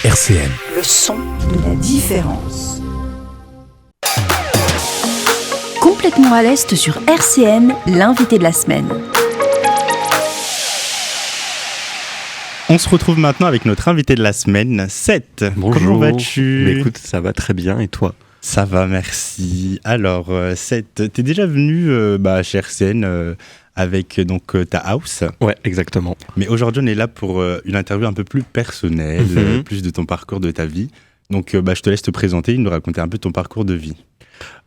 RCN. Le son de la différence. Complètement à l'Est sur RCN, l'invité de la semaine. On se retrouve maintenant avec notre invité de la semaine, Seth. Bonjour. Comment vas-tu ? Mais écoute, ça va très bien, et toi ? Ça va, merci. Alors, Seth, t'es déjà venu chez RCN avec ta house. Ouais, exactement. Mais aujourd'hui, on est là pour une interview un peu plus personnelle, plus de ton parcours, de ta vie. Donc, je te laisse te présenter et nous raconter un peu ton parcours de vie.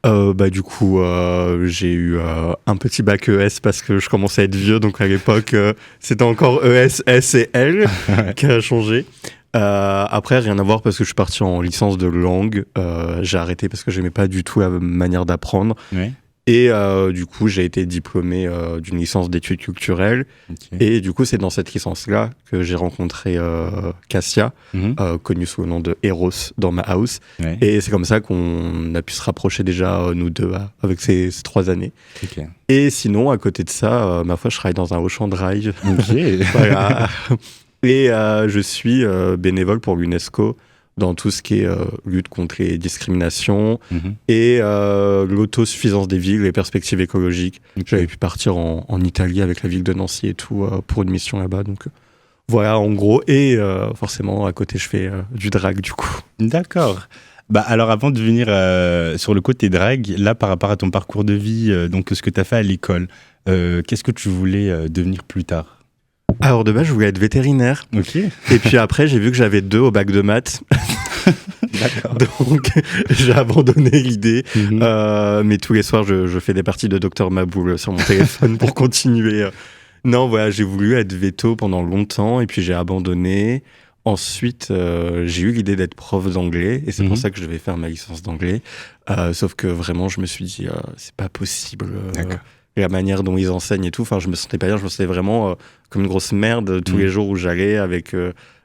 J'ai eu un petit bac ES parce que je commençais à être vieux, donc à l'époque, c'était encore ES, S et L qui a changé. Après, rien à voir parce que je suis parti en licence de langue. J'ai arrêté parce que j'aimais pas du tout la manière d'apprendre. Ouais. Et du coup, j'ai été diplômé d'une licence d'études culturelles. Okay. Et du coup, c'est dans cette licence-là que j'ai rencontré Cassia, connue sous le nom de Eros dans ma house. Ouais. Et c'est comme ça qu'on a pu se rapprocher déjà, nous deux, avec ces 3 années. Okay. Et sinon, à côté de ça, ma foi, je travaille dans un Auchan Drive. Ok. Voilà. Et je suis bénévole pour l'UNESCO dans tout ce qui est lutte contre les discriminations et l'autosuffisance des villes, les perspectives écologiques. Okay. J'avais pu partir en Italie avec la ville de Nancy et tout pour une mission là-bas. Donc voilà, en gros. Et forcément, à côté, je fais du drag du coup. D'accord. Alors avant de venir sur le côté drag, là par rapport à ton parcours de vie, donc ce que tu as fait à l'école, qu'est-ce que tu voulais devenir plus tard ? Alors de base, je voulais être vétérinaire. Ok. Et puis après, j'ai vu que j'avais 2 au bac de maths. D'accord. Donc j'ai abandonné l'idée. Mais tous les soirs, je fais des parties de Dr Maboul sur mon téléphone pour continuer. Non, voilà, j'ai voulu être véto pendant longtemps et puis j'ai abandonné. Ensuite, j'ai eu l'idée d'être prof d'anglais et c'est pour ça que je vais faire ma licence d'anglais. Sauf que vraiment, je me suis dit, c'est pas possible. La manière dont ils enseignent et tout, enfin, je me sentais pas bien, je me sentais vraiment comme une grosse merde tous les jours où j'allais avec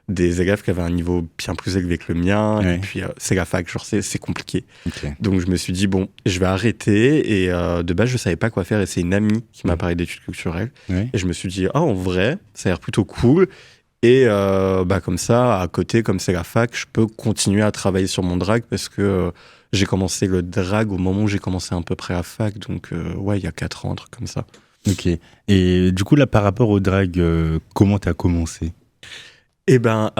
des élèves qui avaient un niveau bien plus élevé que le mien. Ouais. Et puis, c'est la fac, genre, c'est compliqué. Okay. Donc, je me suis dit, bon, je vais arrêter. Et de base, je savais pas quoi faire. Et c'est une amie qui m'a parlé d'études culturelles. Ouais. Et je me suis dit, en vrai, ça a l'air plutôt cool. Et comme ça, à côté, comme c'est la fac, je peux continuer à travailler sur mon drag parce que j'ai commencé le drag au moment où j'ai commencé à peu près à fac. Donc, il y a 4 ans, un truc comme ça. Ok. Et du coup, là, par rapport au drag, comment t'as commencé ? Alors,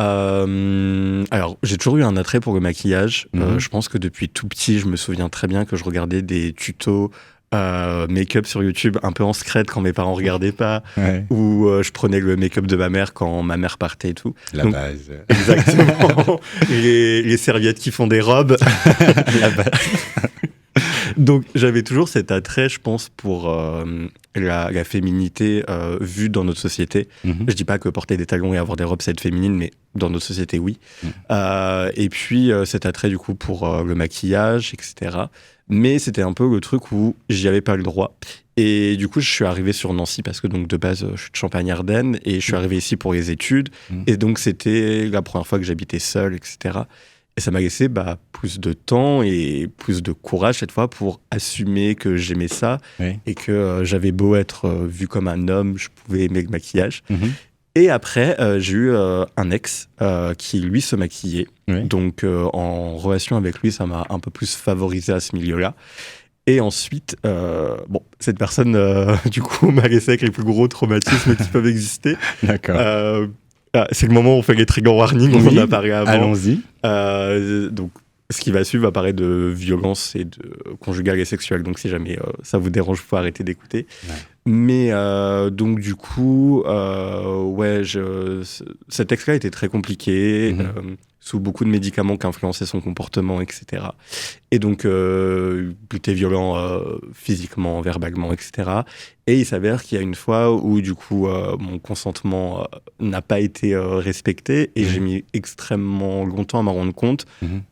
j'ai toujours eu un attrait pour le maquillage. Je pense que depuis tout petit, je me souviens très bien que je regardais des tutos make-up sur YouTube un peu en secret quand mes parents regardaient pas, ou je prenais le make-up de ma mère quand ma mère partait et tout. La base. Exactement. les serviettes qui font des robes. La base. Donc j'avais toujours cet attrait, je pense, pour la féminité vue dans notre société. Je dis pas que porter des talons et avoir des robes c'est être féminine, mais dans notre société oui. Et puis cet attrait du coup pour le maquillage, etc. Mais c'était un peu le truc où j'y avais pas le droit. Et du coup je suis arrivé sur Nancy parce que donc de base je suis de Champagne-Ardenne et je suis arrivé ici pour les études. Et donc c'était la première fois que j'habitais seul, etc. Et ça m'a laissé plus de temps et plus de courage cette fois pour assumer que j'aimais ça et que j'avais beau être vu comme un homme, je pouvais aimer le maquillage. Et après, j'ai eu un ex qui, lui, se maquillait. Donc, en relation avec lui, ça m'a un peu plus favorisé à ce milieu-là. Et ensuite, cette personne, du coup, m'a laissé avec les plus gros traumatismes qui peuvent exister. D'accord. C'est le moment où on fait les trigger warnings, on en a parlé avant. Allons-y. Donc, ce qui va suivre va parler de violence et de conjugale et sexuelle. Donc, si jamais ça vous dérange, vous pouvez arrêter d'écouter. Mais donc, du coup, cet texte-là était très compliqué, sous beaucoup de médicaments qui influençaient son comportement, etc. Et donc, il était violent physiquement, verbalement, etc. Et il s'avère qu'il y a une fois où, du coup, mon consentement n'a pas été respecté et j'ai mis extrêmement longtemps à m'en rendre compte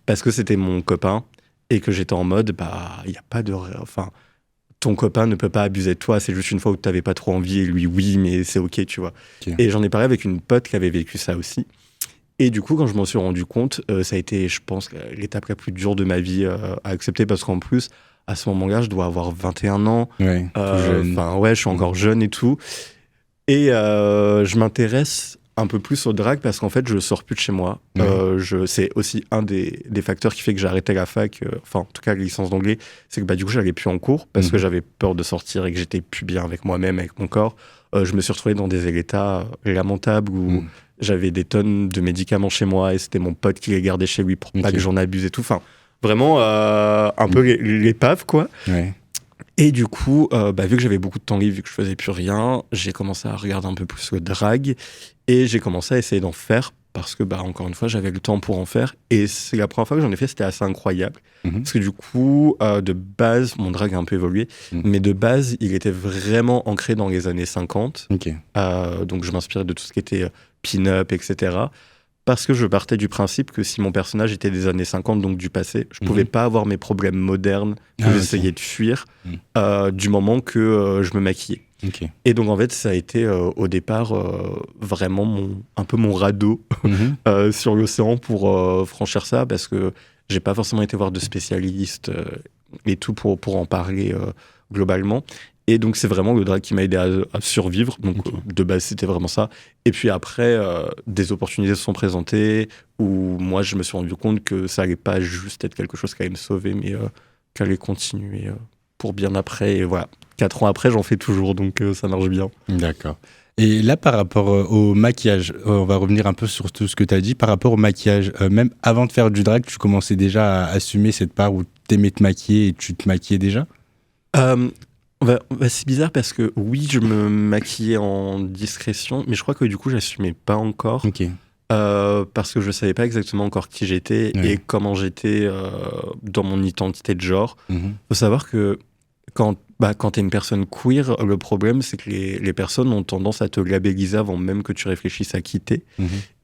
parce que c'était mon copain et que j'étais en mode, il n'y a pas de... ton copain ne peut pas abuser de toi, c'est juste une fois où tu n'avais pas trop envie et lui, oui, mais c'est ok, tu vois. Okay. Et j'en ai parlé avec une pote qui avait vécu ça aussi. Et du coup, quand je m'en suis rendu compte, ça a été, je pense, l'étape la plus dure de ma vie à accepter parce qu'en plus, à ce moment-là, je dois avoir 21 ans. Ouais, je suis encore jeune et tout. Et je m'intéresse un peu plus au drag parce qu'en fait, je sors plus de chez moi. C'est aussi un des facteurs qui fait que j'ai arrêté la fac, enfin, en tout cas, la licence d'anglais, c'est que du coup, j'allais plus en cours parce que j'avais peur de sortir et que j'étais plus bien avec moi-même, avec mon corps. Je me suis retrouvé dans des états lamentables où j'avais des tonnes de médicaments chez moi et c'était mon pote qui les gardait chez lui pour pas que j'en abuse et tout. Enfin, vraiment, un peu l'épave, quoi. Ouais. Et du coup, vu que j'avais beaucoup de temps libre, vu que je faisais plus rien, j'ai commencé à regarder un peu plus le drag et j'ai commencé à essayer d'en faire parce que, encore une fois, j'avais le temps pour en faire. Et c'est la première fois que j'en ai fait, c'était assez incroyable. Parce que du coup, de base, mon drag a un peu évolué, mais de base, il était vraiment ancré dans les années 50. Donc, je m'inspirais de tout ce qui était pin-up, etc. Parce que je partais du principe que si mon personnage était des années 50, donc du passé, je pouvais pas avoir mes problèmes modernes que j'essayais de fuir du moment que je me maquillais. Et donc, en fait, ça a été au départ vraiment un peu mon radeau sur l'océan pour franchir ça, parce que j'ai pas forcément été voir de spécialistes et tout pour en parler globalement. Et donc, c'est vraiment le drag qui m'a aidé à survivre. Donc, de base, c'était vraiment ça. Et puis après, des opportunités se sont présentées où moi, je me suis rendu compte que ça allait pas juste être quelque chose qui allait me sauver, mais qu'elle allait continuer pour bien après. Et voilà, 4 ans après, j'en fais toujours, donc ça marche bien. D'accord. Et là, par rapport au maquillage, on va revenir un peu sur tout ce que tu as dit. Par rapport au maquillage, même avant de faire du drag, tu commençais déjà à assumer cette part où tu aimais te maquiller et tu te maquillais déjà c'est bizarre parce que oui, je me maquillais en discrétion, mais je crois que du coup, j'assumais pas encore. Parce que je savais pas exactement encore qui j'étais et comment j'étais dans mon identité de genre. Faut savoir que quand t'es une personne queer, le problème, c'est que les personnes ont tendance à te labelliser avant même que tu réfléchisses à quitter.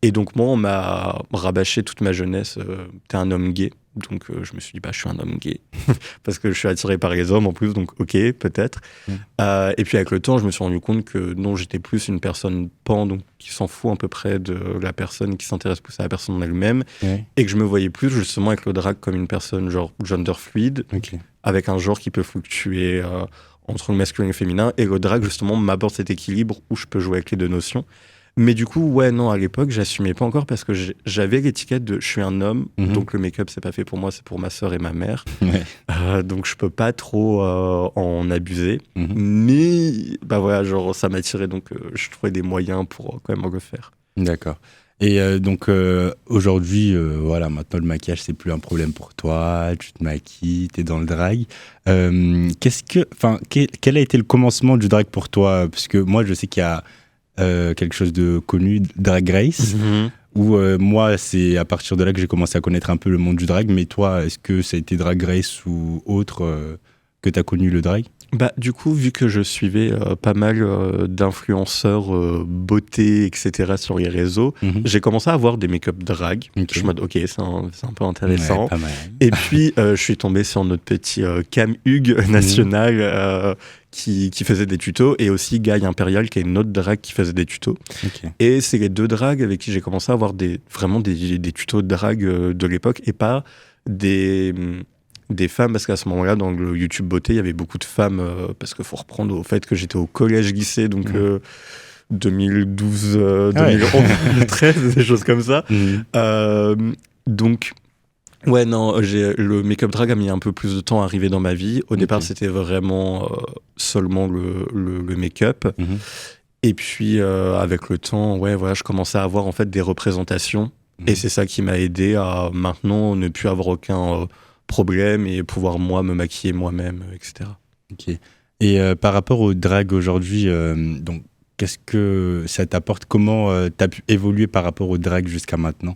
Et donc, moi, on m'a rabâché toute ma jeunesse. T'es un homme gay. Donc, je me suis dit, je suis un homme gay. Parce que je suis attiré par les hommes en plus. Donc, ok, peut-être. Et puis, avec le temps, je me suis rendu compte que non, j'étais plus une personne pan, donc qui s'en fout à peu près de la personne, qui s'intéresse plus à la personne en elle-même. Et que je me voyais plus, justement, avec le drag comme une personne genre gender fluide. Avec un genre qui peut fluctuer entre le masculin et le féminin. Et le drag, justement, m'apporte cet équilibre où je peux jouer avec les deux notions. Mais du coup, non, à l'époque, j'assumais pas encore parce que j'avais l'étiquette de je suis un homme, donc le make-up, c'est pas fait pour moi, c'est pour ma sœur et ma mère. Donc je peux pas trop en abuser. Mais voilà, genre, ça m'attirait, donc je trouvais des moyens pour quand même le faire. D'accord. Et donc aujourd'hui, voilà, maintenant le maquillage c'est plus un problème pour toi, tu te maquilles, t'es dans le drag. Quel a été le commencement du drag pour toi? Parce que moi je sais qu'il y a quelque chose de connu, Drag Race, où moi c'est à partir de là que j'ai commencé à connaître un peu le monde du drag. Mais toi, est-ce que ça a été Drag Race ou autre que t'as connu le drag? Du coup, vu que je suivais pas mal d'influenceurs beauté, etc. sur les réseaux, j'ai commencé à avoir des make-up drag. Je suis en mode, ok, c'est un peu intéressant. Pas mal. Et puis, je suis tombé sur notre petit Cam Hugues national qui faisait des tutos, et aussi Guy Impérial, qui est une autre drag qui faisait des tutos. Et c'est les deux drags avec qui j'ai commencé à avoir vraiment des tutos de drag de l'époque, et pas des femmes, parce qu'à ce moment-là, dans le YouTube beauté, il y avait beaucoup de femmes, parce qu'il faut reprendre au fait que j'étais au collège-lycée, donc 2012, 2011, 2013, des choses comme ça. Donc, le make-up drag a mis un peu plus de temps à arriver dans ma vie. Au départ, c'était vraiment seulement le make-up. Et puis, avec le temps, je commençais à avoir en fait des représentations. Et c'est ça qui m'a aidé à maintenant ne plus avoir aucun problème et pouvoir moi me maquiller moi-même, etc. Et par rapport au drag aujourd'hui, donc qu'est-ce que ça t'apporte? Comment t'as pu évoluer par rapport au drag jusqu'à maintenant?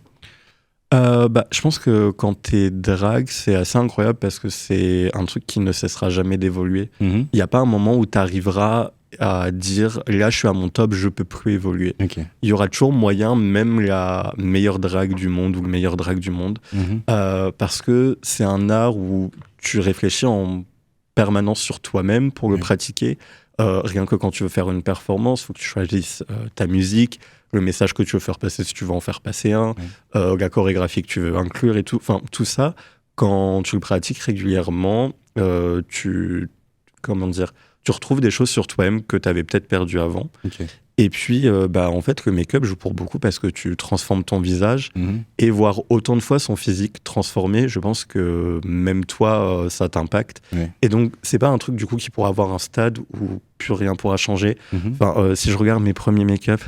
Je pense que quand t'es drag, c'est assez incroyable parce que c'est un truc qui ne cessera jamais d'évoluer. Il n'y a pas un moment où t'arriveras à dire là je suis à mon top, je peux plus évoluer. Il y aura toujours moyen, même la meilleure drague du monde ou le meilleur drag du monde, parce que c'est un art où tu réfléchis en permanence sur toi-même pour le pratiquer. Rien que quand tu veux faire une performance, il faut que tu choisisses ta musique, le message que tu veux faire passer si tu veux en faire passer un, la chorégraphie que tu veux inclure et tout. Enfin, tout ça, quand tu le pratiques régulièrement, tu retrouves des choses sur toi-même que tu avais peut-être perdues avant. Et puis, en fait, le make-up joue pour beaucoup parce que tu transformes ton visage et voir autant de fois son physique transformé, je pense que même toi, ça t'impacte. Ouais. Et donc, c'est pas un truc du coup qui pourra avoir un stade où plus rien pourra changer. Enfin, si je regarde mes premiers make-up,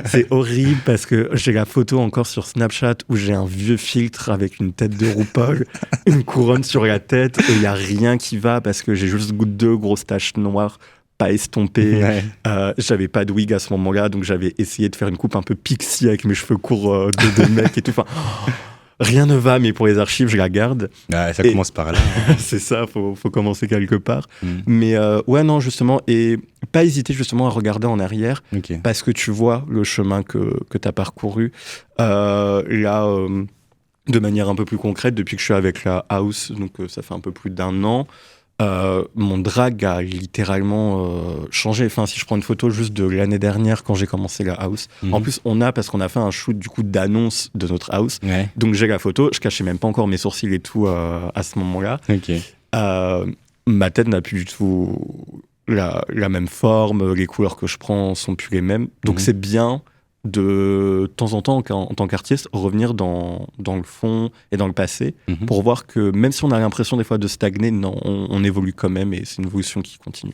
c'est horrible parce que j'ai la photo encore sur Snapchat où j'ai un vieux filtre avec une tête de RuPaul, une couronne sur la tête et il y a rien qui va parce que j'ai juste deux grosses taches noires pas estompé. J'avais pas de wig à ce moment-là, donc j'avais essayé de faire une coupe un peu pixie avec mes cheveux courts de mec et tout. Enfin, rien ne va, mais pour les archives, je la garde. Ça commence par là. C'est ça, faut commencer quelque part. Mais ouais, non, justement, et pas hésiter justement à regarder en arrière, parce que tu vois le chemin que tu as parcouru. Là, de manière un peu plus concrète, depuis que je suis avec la house, donc ça fait un peu plus d'1 an, mon drag a littéralement changé. Enfin, si je prends une photo juste de l'année dernière quand j'ai commencé la house, en plus parce qu'on a fait un shoot du coup d'annonce de notre house, donc j'ai la photo, je cachais même pas encore mes sourcils et tout à ce moment-là. Ma tête n'a plus du tout la même forme, les couleurs que je prends sont plus les mêmes, donc c'est bien de temps en temps, en tant qu'artiste, revenir dans le fond et dans le passé pour voir que même si on a l'impression des fois de stagner, non, on évolue quand même et c'est une évolution qui continue.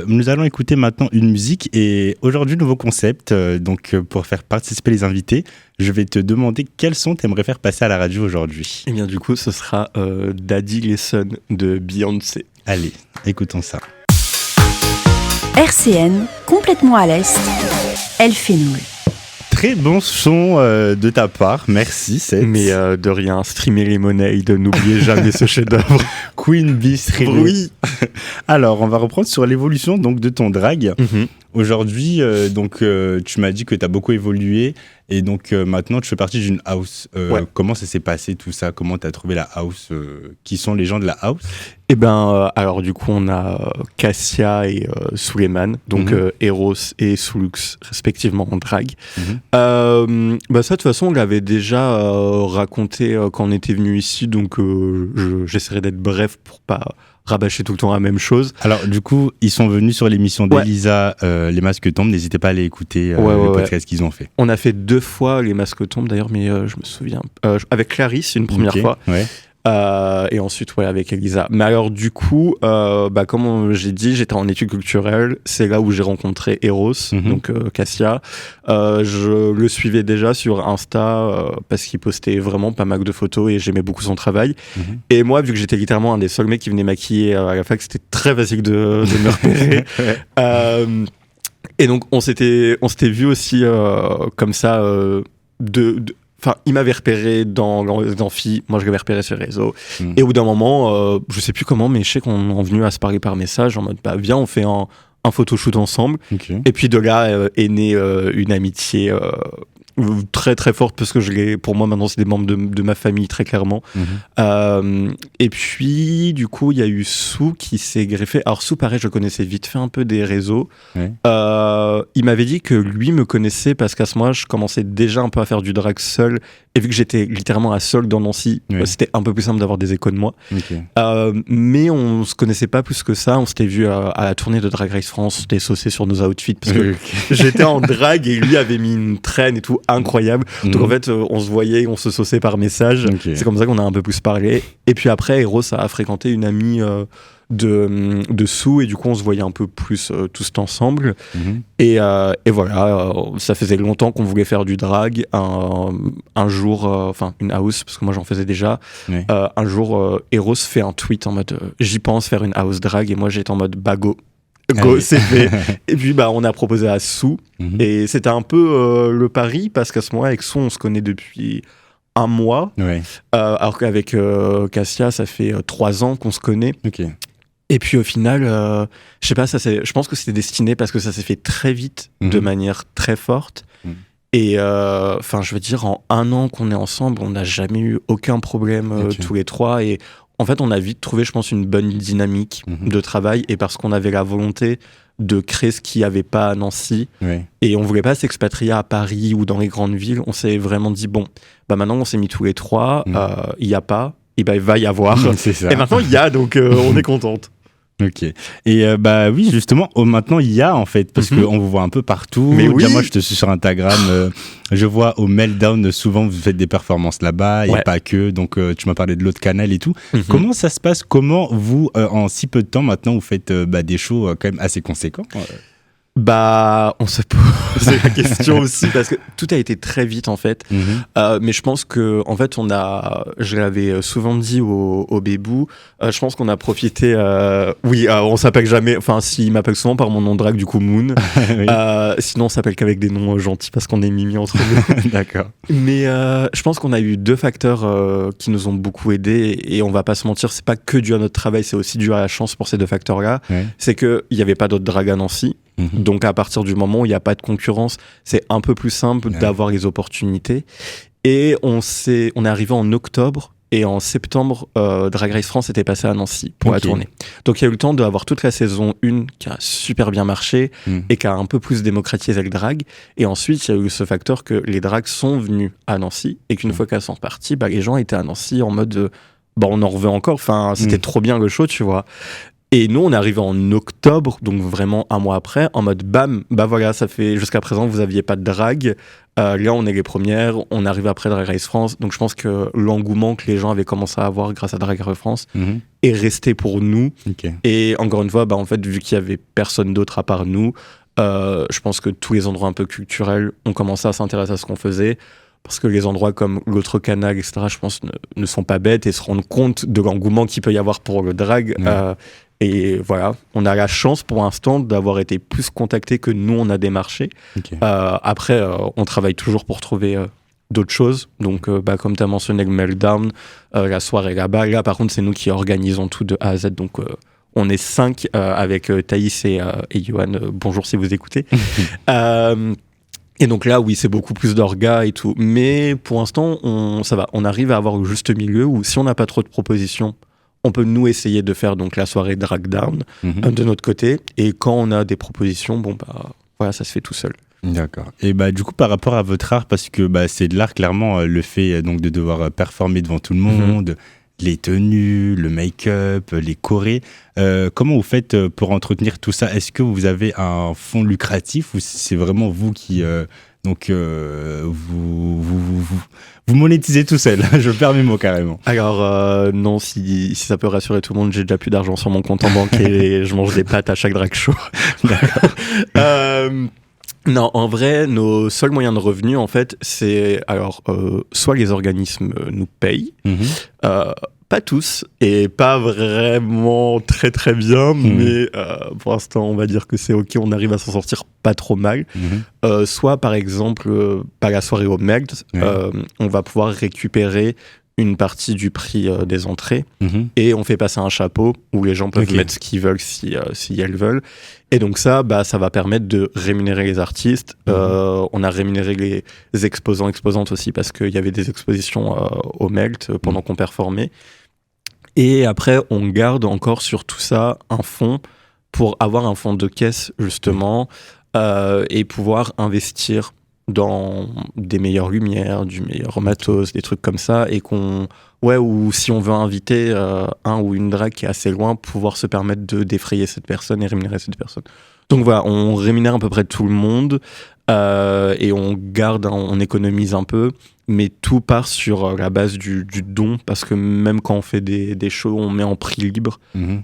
Nous allons écouter maintenant une musique et aujourd'hui, nouveau concept. Donc, pour faire participer les invités, je vais te demander quel son tu aimerais faire passer à la radio aujourd'hui. Et bien du coup, ce sera Daddy Lesson de Beyoncé. Allez, écoutons ça. RCN, complètement à l'Est, El Fenoul. Très bon son de ta part, merci Seth. Mais de rien, streamer les monnaies, n'oubliez jamais ce chef-d'œuvre. Queen Bee streamer. Oui. Alors, on va reprendre sur l'évolution donc de ton drag. Aujourd'hui, tu m'as dit que tu as beaucoup évolué et donc maintenant tu fais partie d'une house. Comment ça s'est passé tout ça? Comment tu as trouvé la house? Qui sont les gens de la house? Eh ben, alors du coup, on a Cassia et Suleiman, donc Eros et Soulux, respectivement en drag. Ça, de toute façon, on l'avait déjà raconté quand on était venu ici, donc j'essaierai d'être bref pour pas rabâcher tout le temps la même chose. Alors du coup, ils sont venus sur l'émission d'Elisa, Les Masques Tombent. N'hésitez pas à aller écouter les podcasts qu'ils ont fait. On a fait 2 fois Les Masques Tombent d'ailleurs, mais je me souviens avec Clarisse une première fois. Et ensuite avec Elisa. Mais alors du coup, comme j'ai dit, j'étais en études culturelles. C'est là où j'ai rencontré Eros, donc Cassia. Je le suivais déjà sur Insta parce qu'il postait vraiment pas mal de photos et j'aimais beaucoup son travail. Et moi, vu que j'étais littéralement un des seuls mecs qui venait maquiller à la fac, c'était très facile de me repérer. Et donc on s'était vu aussi comme ça Enfin, il m'avait repéré dans l'amphi, moi je l'avais repéré sur les réseaux. Et au bout d'un moment, je sais plus comment, mais je sais qu'on est venu à se parler par message en mode viens, on fait un photoshoot ensemble. Et puis de là est née une amitié très très forte parce que pour moi maintenant c'est des membres de ma famille très clairement. Et puis du coup il y a eu Sou qui s'est greffé. Alors Sou pareil, je le connaissais vite fait un peu des réseaux. Il m'avait dit que lui me connaissait parce qu'à ce moment je commençais déjà un peu à faire du drag seul et vu que j'étais littéralement à seul dans Nancy, c'était un peu plus simple d'avoir des échos de moi. Mais on se connaissait pas plus que ça. On s'était vu à la tournée de Drag Race France, on s'était saucé sur nos outfits parce que j'étais en drag et lui avait mis une traîne et tout incroyable. Donc en fait on se voyait, on se sauçait par message. C'est comme ça qu'on a un peu plus parlé. Et puis après Eros a fréquenté une amie de Sou et du coup on se voyait un peu plus tous ensemble. Et voilà, ça faisait longtemps qu'on voulait faire du drag. Un jour, enfin une house parce que moi j'en faisais déjà. Un jour Eros fait un tweet en mode j'y pense faire une house drag et moi j'étais en mode go, c'est fait. Et puis on a proposé à Sou et c'était un peu le pari parce qu'à ce moment-là avec Sou on se connaît depuis 1 mois, alors qu'avec Cassia ça fait 3 ans qu'on se connaît. Et puis au final, je sais pas, je pense que c'était destiné parce que ça s'est fait très vite, de manière très forte. Et enfin, je veux dire, en 1 an qu'on est ensemble, on n'a jamais eu aucun problème tous les 3. Et en fait, on a vite trouvé, je pense, une bonne dynamique de travail. Et parce qu'on avait la volonté de créer ce qu'il n'y avait pas à Nancy. Et on voulait pas s'expatrier à Paris ou dans les grandes villes. On s'est vraiment dit, bon, maintenant on s'est mis tous les 3, il n'y a pas, et il va y avoir. C'est ça. Et maintenant il y a, donc on est contente. Ok. Et oui, justement, maintenant il y a en fait, parce qu'on vous voit un peu partout. Mais oui. Déjà, moi je te suis sur Instagram, je vois au Meltdown, souvent vous faites des performances là-bas, et pas que, donc tu m'as parlé de l'autre canal et tout. Comment ça se passe? Comment vous, en si peu de temps maintenant, vous faites des shows quand même assez conséquents? On se pose la question aussi parce que tout a été très vite en fait. Mais je pense que en fait je l'avais souvent dit au Bébou, je pense qu'on a profité. On s'appelle jamais. Enfin, s'il m'appelle souvent par mon nom de drague du coup Moon. Oui. Sinon, on s'appelle qu'avec des noms gentils parce qu'on est mimi entre nous. D'accord. Mais je pense qu'on a eu deux facteurs qui nous ont beaucoup aidés et on va pas se mentir, c'est pas que dû à notre travail, c'est aussi dû à la chance pour ces deux facteurs-là. Ouais. C'est que il y avait pas d'autres dragues à Nancy. Donc à partir du moment où il n'y a pas de concurrence, c'est un peu plus simple d'avoir les opportunités. Et on est arrivé en octobre et en septembre, Drag Race France était passé à Nancy pour la tournée. Donc il y a eu le temps d'avoir toute la saison 1 qui a super bien marché et qui a un peu plus démocratisé le drag. Et ensuite, il y a eu ce facteur que les drags sont venus à Nancy et qu'une fois qu'elles sont reparties, les gens étaient à Nancy en mode on en reveut encore. Enfin, c'était trop bien le show, tu vois. Et nous, on est arrivé en octobre, donc vraiment un mois après, en mode bam, voilà, ça fait jusqu'à présent, vous n'aviez pas de drague. Là, on est les premières, on arrive après Drag Race France. Donc, je pense que l'engouement que les gens avaient commencé à avoir grâce à Drag Race France est resté pour nous. Okay. Et encore une fois, en fait, vu qu'il n'y avait personne d'autre à part nous, je pense que tous les endroits un peu culturels ont commencé à s'intéresser à ce qu'on faisait. Parce que les endroits comme l'autre canal, etc., je pense, ne sont pas bêtes et se rendent compte de l'engouement qu'il peut y avoir pour le drag. Et voilà, on a la chance pour l'instant d'avoir été plus contactés que nous, on a démarché. Okay. Après, on travaille toujours pour trouver d'autres choses. Donc, comme tu as mentionné le Meltdown, la soirée là-bas. Là, par contre, c'est nous qui organisons tout de A à Z. Donc, on est 5 avec Thaïs et Yohan. Bonjour si vous écoutez. Et donc là, oui, c'est beaucoup plus d'orgas et tout. Mais pour l'instant, ça va. On arrive à avoir le juste milieu où si on n'a pas trop de propositions, on peut nous essayer de faire donc la soirée drag down de notre côté. Et quand on a des propositions, voilà, ça se fait tout seul. D'accord. Et du coup, par rapport à votre art, parce que c'est de l'art, clairement, le fait donc de devoir performer devant tout le monde, les tenues, le make-up, les chorés. Comment vous faites pour entretenir tout ça? Est-ce que vous avez un fonds lucratif ou c'est vraiment vous qui... vous monétisez tout seul? Je perds mes mots carrément. Alors non, si ça peut rassurer tout le monde, j'ai déjà plus d'argent sur mon compte en banque et je mange des pâtes à chaque drag show. Non, en vrai, nos seuls moyens de revenus, en fait, c'est soit les organismes nous payent, pas tous, et pas vraiment très très bien, mais pour l'instant, on va dire que c'est ok, on arrive à s'en sortir pas trop mal. Soit, par exemple, par la soirée au Melt, on va pouvoir récupérer une partie du prix des entrées et on fait passer un chapeau où les gens peuvent mettre ce qu'ils veulent si elles veulent. Et donc ça va permettre de rémunérer les artistes. On a rémunéré les exposantes aussi parce qu'il y avait des expositions au Melt pendant qu'on performait. Et après, on garde encore sur tout ça un fonds pour avoir un fonds de caisse justement et pouvoir investir dans des meilleures lumières, du meilleur matos, des trucs comme ça, et ou si on veut inviter un ou une drague qui est assez loin, pouvoir se permettre de défrayer cette personne et rémunérer cette personne. Donc voilà, on rémunère à peu près tout le monde et on économise un peu, mais tout part sur la base du don, parce que même quand on fait des shows, on met en prix libre.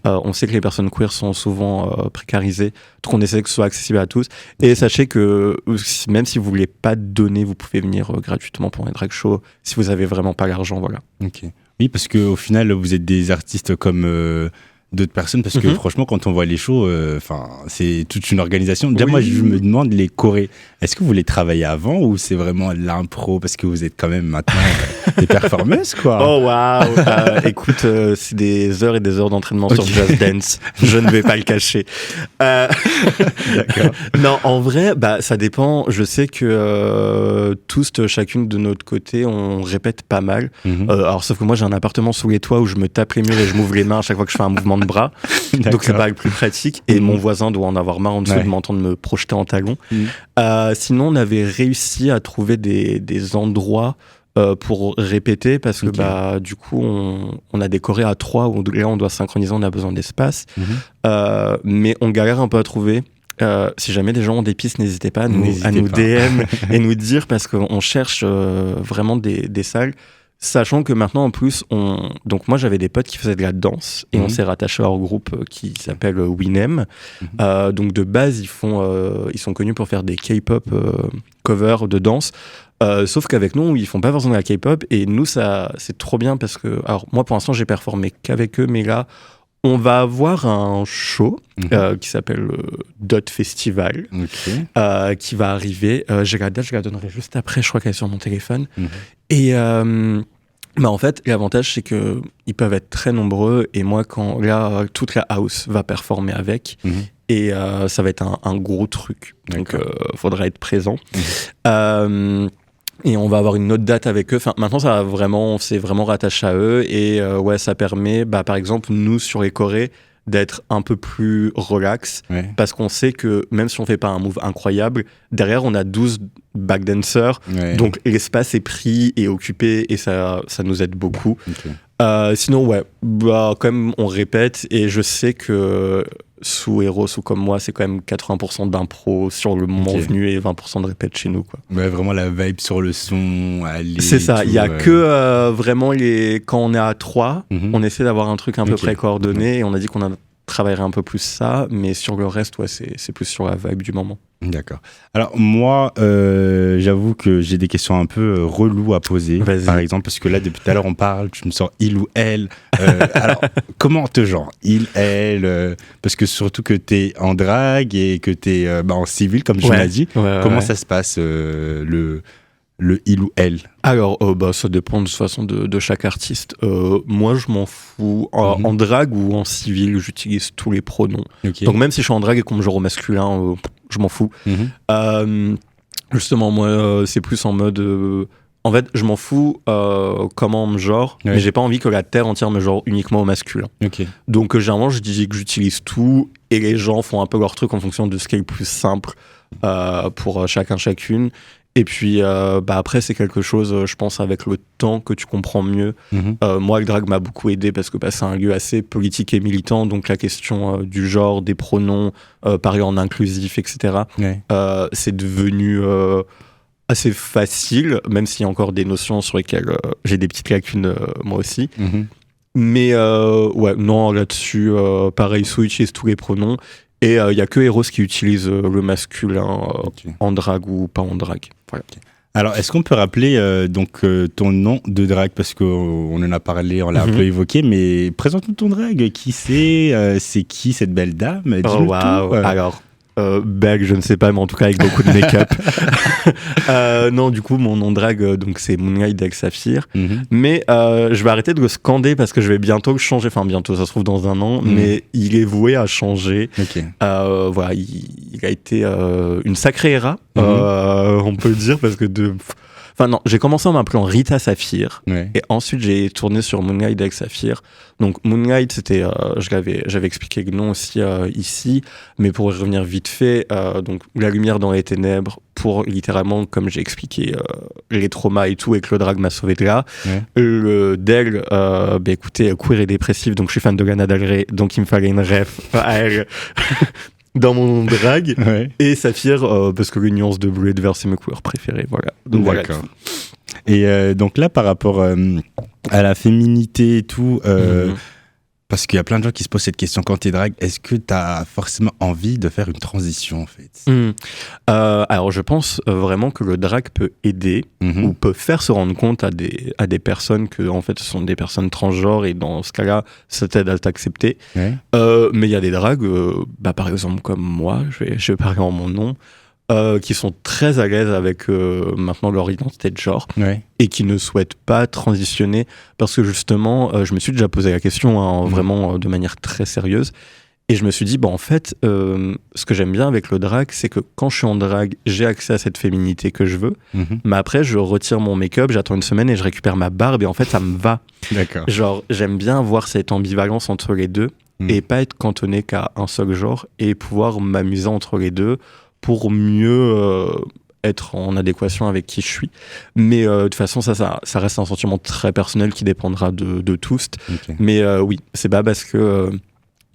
On sait que les personnes queer sont souvent précarisées, donc on essaie que ce soit accessible à tous. Et sachez que même si vous voulez pas donner, vous pouvez venir gratuitement pour un drag show si vous avez vraiment pas l'argent, voilà. Ok. Oui, parce qu'au final, vous êtes des artistes comme d'autres personnes, parce que franchement, quand on voit les shows, c'est toute une organisation. Déjà, moi, je me demande, les chorés, est-ce que vous les travaillez avant ou c'est vraiment l'impro, parce que vous êtes quand même maintenant des performeuses, quoi. Oh, waouh. Écoute, c'est des heures et des heures d'entraînement sur Just Dance. Je ne vais pas le cacher. D'accord. Non, en vrai, ça dépend. Je sais que tous, chacune de notre côté, on répète pas mal. Alors, sauf que moi, j'ai un appartement sous les toits où je me tape les murs et je m'ouvre les mains à chaque fois que je fais un mouvement de bras. Donc c'est pas le plus pratique. Et mon voisin doit en avoir marre en dessous de m'entendre me projeter en talons. Sinon, on avait réussi à trouver des endroits pour répéter parce que du coup on a décoré à 3 où là on doit synchroniser, on a besoin d'espace. Mais on galère un peu à trouver. Si jamais des gens ont des pistes, n'hésitez pas à nous DM et nous dire parce qu'on cherche vraiment des salles. Sachant que maintenant, en plus, donc moi j'avais des potes qui faisaient de la danse et on s'est rattaché à leur groupe qui s'appelle Winem. Donc de base, ils sont connus pour faire des K-pop covers de danse. Sauf qu'avec nous, ils font pas forcément de la K-pop et nous, c'est trop bien parce que, alors moi pour l'instant, j'ai performé qu'avec eux, mais là, on va avoir un show qui s'appelle Dot Festival qui va arriver. J'ai la date, je la donnerai juste après, je crois qu'elle est sur mon téléphone. Et en fait, l'avantage, c'est qu'ils peuvent être très nombreux. Et moi, là, toute la house va performer avec. Et ça va être un gros truc. Donc, il faudra être présent. Et on va avoir une autre date avec eux. Enfin, maintenant, c'est vraiment rattaché à eux. Et ça permet, par exemple, nous, sur les chorés, d'être un peu plus relax. Parce qu'on sait que même si on fait pas un move incroyable, derrière, on a 12 backdancers. Donc, l'espace est pris et occupé. Et ça nous aide beaucoup. Sinon, quand même, on répète. Et je sais que sous Eros ou comme moi, c'est quand même 80% d'impro sur le moment venu et 20% de répète chez nous, quoi. Vraiment la vibe sur le son, c'est ça, il y a que vraiment quand on est à 3, on essaie d'avoir un truc un peu près coordonné et on a dit qu'on travaillerait un peu plus ça, mais sur le reste, c'est plus sur la vibe du moment. D'accord. Alors moi, j'avoue que j'ai des questions un peu reloues à poser. Vas-y. Par exemple, parce que là, depuis tout à l'heure, on parle, tu me sors il ou elle. Alors, comment te genre il, elle parce que surtout que t'es en drague et que t'es en civil, comme je l'ai dit. Comment ça se passe, le il ou elle? Alors, ça dépend de toute façon de chaque artiste. Moi, je m'en fous. En drague ou en civil, j'utilise tous les pronoms. Donc, même si je suis en drague et qu'on me genre au masculin, je m'en fous. Justement, moi, c'est plus en mode... en fait, je m'en fous comment on me genre, mais j'ai pas envie que la terre entière me genre uniquement au masculin. Donc, généralement, je dis que j'utilise tout et les gens font un peu leur truc en fonction de ce qui est le plus simple pour chacune. Et puis après c'est quelque chose, je pense, avec le temps que tu comprends mieux. Moi, le drag m'a beaucoup aidé parce que c'est un lieu assez politique et militant, donc la question du genre, des pronoms, parler en inclusif, etc. C'est devenu assez facile, même s'il y a encore des notions sur lesquelles j'ai des petites lacunes moi aussi. Mais non, là-dessus, pareil, Switch utilise tous les pronoms. Et il n'y a que Eros qui utilise le masculin en drague ou pas en drague. Voilà. Alors, est-ce qu'on peut rappeler ton nom de drague? Parce qu'on en a parlé, on l'a un peu évoqué, mais présente-nous ton drague. Qui c'est qui cette belle dame? Dis-nous tout. Alors, belle, je ne sais pas, mais en tout cas avec beaucoup de make-up. Non, du coup, mon nom de drague, donc c'est Moonlight Dag Saphir. Mais je vais arrêter de le scander parce que je vais bientôt le changer. Enfin, bientôt, ça se trouve dans un an, mais il est voué à changer. Voilà, il a été une sacrée era, on peut le dire, parce que Enfin non, j'ai commencé en m'appelant Rita Saphir et ensuite j'ai tourné sur Moonlight Dag Saphir. Donc Moonlight, c'était, j'avais expliqué le nom aussi ici, mais pour y revenir vite fait, donc la lumière dans les ténèbres, pour littéralement, comme j'ai expliqué, les traumas et tout, et que le drag m'a sauvé de là. Le Del, écoutez, queer et dépressif, donc je suis fan de Lana Del Rey, donc il me fallait une ref à elle. Dans mon drag et Saphir parce que les nuances de bleu et de vert c'est mes couleurs préférées, voilà. Donc d'accord. Et donc là par rapport à la féminité et tout, parce qu'il y a plein de gens qui se posent cette question quand t'es drag, est-ce que t'as forcément envie de faire une transition en fait? Alors je pense vraiment que le drag peut aider ou peut faire se rendre compte à des personnes que en fait ce sont des personnes transgenres et dans ce cas-là ça t'aide à t'accepter. Mais il y a des drags, par exemple comme moi, je vais parler en mon nom, qui sont très à l'aise avec maintenant leur identité de genre et qui ne souhaitent pas transitionner parce que justement, je me suis déjà posé la question vraiment de manière très sérieuse et je me suis dit, en fait, ce que j'aime bien avec le drag, c'est que quand je suis en drag, j'ai accès à cette féminité que je veux, mais après, je retire mon make-up, j'attends une semaine et je récupère ma barbe et en fait, ça me va. D'accord. Genre, j'aime bien voir cette ambivalence entre les deux. et pas être cantonné qu'à un seul genre et pouvoir m'amuser entre les deux pour mieux être en adéquation avec qui je suis. Mais de toute façon, ça reste un sentiment très personnel qui dépendra de tous. Ok. Mais oui, c'est pas parce que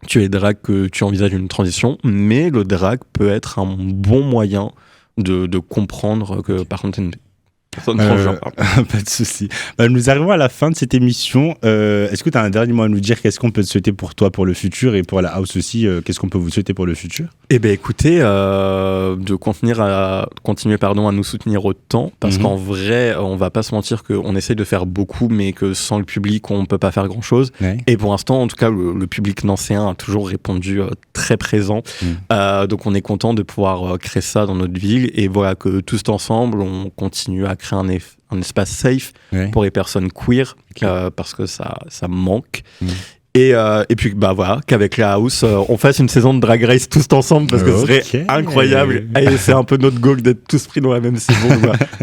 tu es drag que tu envisages une transition, mais le drag peut être un bon moyen de comprendre que par contre, t'es une personne transgenre. Pas de souci. Nous arrivons à la fin de cette émission. Est-ce que tu as un dernier mot à nous dire? Qu'est-ce qu'on peut te souhaiter pour toi, pour le futur, et pour la house aussi? Qu'est-ce qu'on peut vous souhaiter pour le futur? Eh bien, écoutez, de continuer à nous soutenir autant, parce qu'en vrai, on va pas se mentir qu'on essaie de faire beaucoup, mais que sans le public, on peut pas faire grand-chose. Ouais. Et pour l'instant, en tout cas, le public nancéen a toujours répondu très présent. Donc, on est content de pouvoir créer ça dans notre ville, et voilà, que tous ensemble, on continue à créer un espace safe pour les personnes queer, parce que ça manque. Et puis voilà, qu'avec la house, on fasse une saison de Drag Race tous ensemble, parce que ce serait incroyable. Et c'est un peu notre goal d'être tous pris dans la même saison.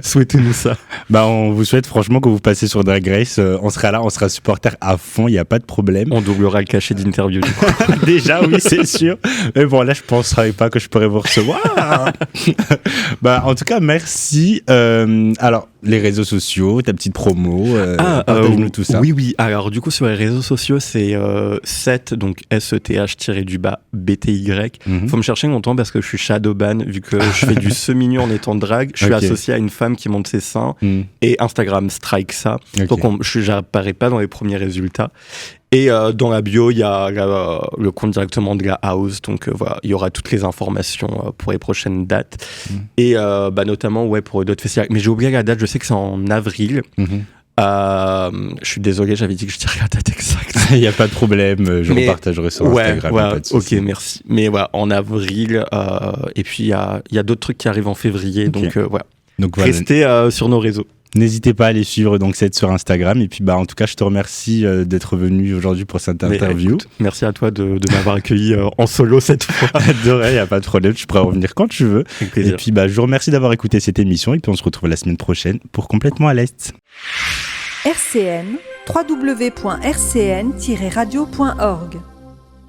Souhaitez-nous ça. On vous souhaite franchement que vous passiez sur Drag Race. On sera là, on sera supporter à fond, il n'y a pas de problème. On doublera le cachet d'interview du coup. Déjà, oui, c'est sûr. Mais bon, là, je ne penserais pas que je pourrais vous recevoir. En tout cas, merci. Alors, les réseaux sociaux, ta petite promo, partage-nous tout ça. Oui. Alors, du coup, sur les réseaux sociaux, c'est Seth, donc SETH-BTY. Faut me chercher longtemps parce que je suis shadowban, vu que je fais du semi-nu en étant drag. Je suis associé à une femme qui monte ses seins et Instagram strike ça. Donc, je n'apparais pas dans les premiers résultats. Et dans la bio, il y a le compte directement de la house. Donc voilà, il y aura toutes les informations pour les prochaines dates. Et notamment pour d'autres festivals. Mais j'ai oublié la date, je sais que c'est en avril. Je suis désolé, j'avais dit que je dirais la date exacte. Il n'y a pas de problème, je repartagerai sur Instagram. Pas de souci. Ok, merci. Mais voilà, en avril. Et puis il y a d'autres trucs qui arrivent en février. Donc voilà. Donc, restez sur nos réseaux. N'hésitez pas à les suivre donc Seth sur Instagram. Et puis en tout cas, je te remercie d'être venu aujourd'hui pour cette interview. Écoute, merci à toi de m'avoir accueilli en solo cette fois. De rien, il n'y a pas de problème, tu pourras revenir quand tu veux. Avec plaisir. Et puis je vous remercie d'avoir écouté cette émission et puis on se retrouve la semaine prochaine pour Complètement à l'Est. RCN, www.rcn-radio.org